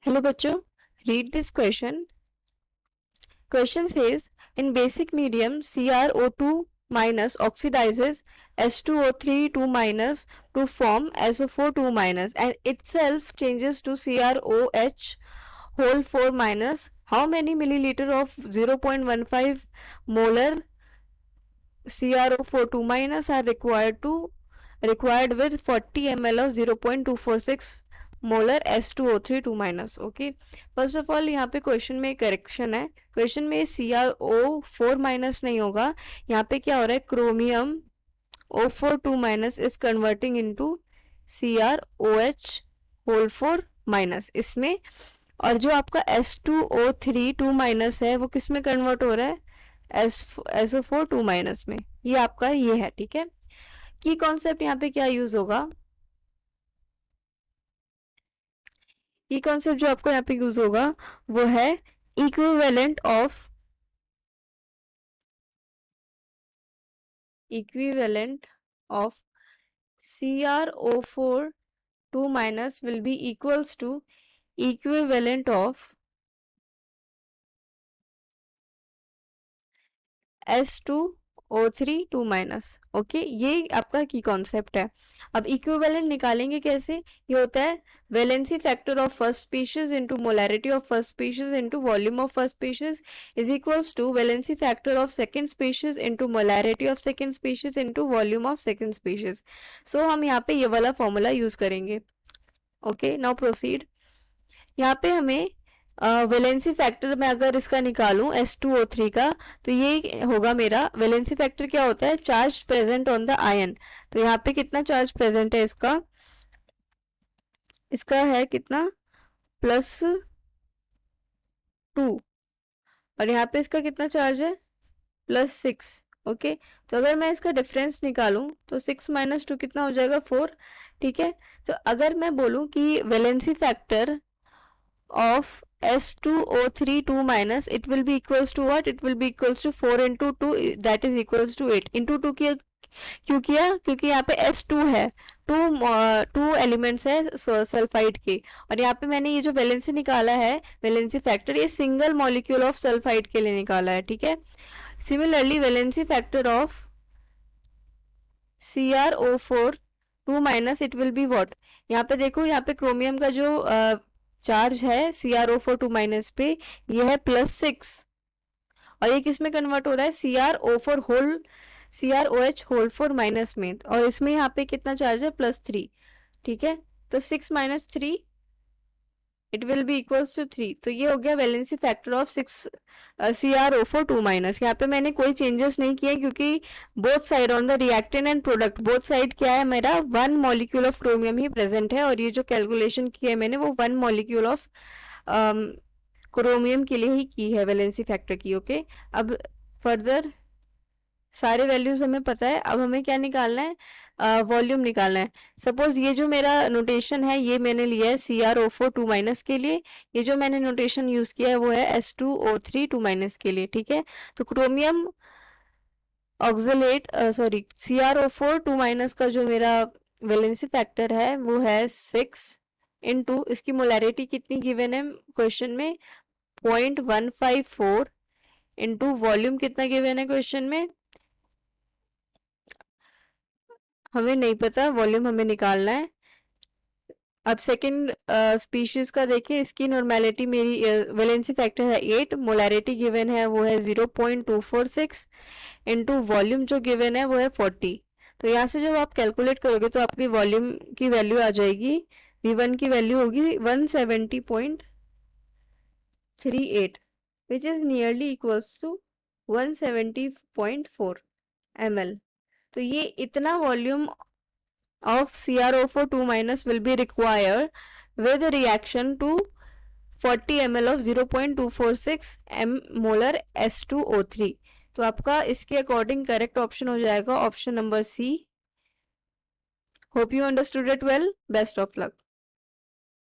Hello bachcho, read this question. Question says, in basic medium, CrO2 minus oxidizes S2O3 2 minus to form SO4 2 minus and itself changes to CrOH whole 4 minus. How many milliliter of 0.15 molar CrO4 2 minus are required with 40 ml of 0.246 molar S2O3 2 minus. Okay, first of all यहाँ पे question में correction है. Question में CrO4 minus नहीं होगा. यहाँ पे क्या हो रहा है, chromium O4 2 minus is converting into CrOH whole 4 minus इसमें. और जो आपका S2O3 2 माइनस है वो किस में कन्वर्ट हो रहा है, SO4 2 माइनस में. ये आपका ये है. ठीक है, की कॉन्सेप्ट यहाँ पे क्या यूज होगा, ये कॉन्सेप्ट जो आपको यहाँ पे यूज होगा वो है equivalent of CrO4 2 minus will be equals to equivalent of S2O3 2 minus. Okay, ये आपका की कॉन्सेप्ट है. अब इक्विवेलेंट निकालेंगे कैसे, ये होता है valency factor of first species into molarity of first species into volume of first species is equals to valency factor of second species into molarity of second species into volume of second species. So हम यहाँ पे ये वाला formula use करेंगे. Okay, now proceed. यहाँ पे हमें valency factor में अगर इसका निकालूं S2O3 का, तो ये होगा मेरा वैलेंसी फैक्टर क्या होता है, charge present on the ion. तो यहाँ पे कितना चार्ज प्रेजेंट है इसका, इसका है कितना +2 और यहाँ पे इसका कितना चार्ज है +6. ओके, तो अगर मैं इसका डिफरेंस निकालूं तो 6 माइनस 2 कितना हो जाएगा 4. ठीक है, तो अगर मैं बोलूं कि valency factor of S2O3 2 minus, it will be equals to what, it will be equals to 4 into 2 that is equals to 8 into 2 किया क्यों किया, क्योंकि यहाँ पे S2 है, टू एलिमेंट्स है सल्फाइड के. और यहाँ पे मैंने ये जो वैलेंसी निकाला है, वैलेंसी फैक्टर, ये सिंगल मॉलिक्यूल ऑफ सल्फाइड के लिए निकाला है. ठीक है, similarly valency factor of CrO4 2 minus it will be what, यहाँ पे देखो, यहाँ पे क्रोमियम का जो चार्ज है CrO4 2 माइनस पे, ये है +6 और ये किस में कन्वर्ट हो रहा है, CrOH होल 4 माइनस में. और इसमें यहाँ पे कितना चार्ज है +3. ठीक है, तो 6 minus 3 it will be equals to 3. तो ये हो गया valency factor of CrO4 2 minus. यहाँ पे मैंने कोई चेंजेस नहीं किए क्योंकि both side on the reactant and product, both side क्या है, मेरा 1 molecule of chromium he present है. और ये जो कैलकुलेशन की है मैंने वो 1 मॉलिक्यूल ऑफ क्रोमियम के लिए ही की है वैलेंसी फैक्टर की. ओके, अब फर्दर सारे वैल्यूज हमें पता है. अब हमें क्या निकालना है, वॉल्यूम निकालना है. सपोज ये जो मेरा नोटेशन है ये मैंने लिया है CrO4 2 माइनस के लिए, ये जो मैंने नोटेशन यूज किया है वो है S2O3 2 माइनस के लिए. ठीक है, तो क्रोमियम ऑक्सलेट CrO4 2 माइनस का जो मेरा वैलेंसी फैक्टर है वो है 6 इंटू इसकी मोलैरिटी कितनी गिवन है क्वेश्चन में 0.154 इंटू वॉल्यूम कितना गिवन है क्वेश्चन में, हमें नहीं पता, वॉल्यूम हमें निकालना है. अब सेकंड स्पीशीज का देखें, इसकी नॉर्मेलिटी मेरी वैलेंसी फैक्टर है 8, मोलैरिटी गिवन है वो है 0.246 इंटू वॉल्यूम जो गिवन है वो है 40. तो यहाँ से जब आप कैलकुलेट करोगे तो आपकी वॉल्यूम की वैल्यू आ जाएगी, V1 की वैल्यू होगी 170.38 which is nearly equals to 170.4 ml. तो ये इतना volume of CrO4 2 minus will be required with reaction to 40 ml of 0.246 molar S2O3. तो आपका इसके अकॉर्डिंग करेक्ट ऑप्शन हो जाएगा option number C. Hope you understood it well. Best of luck.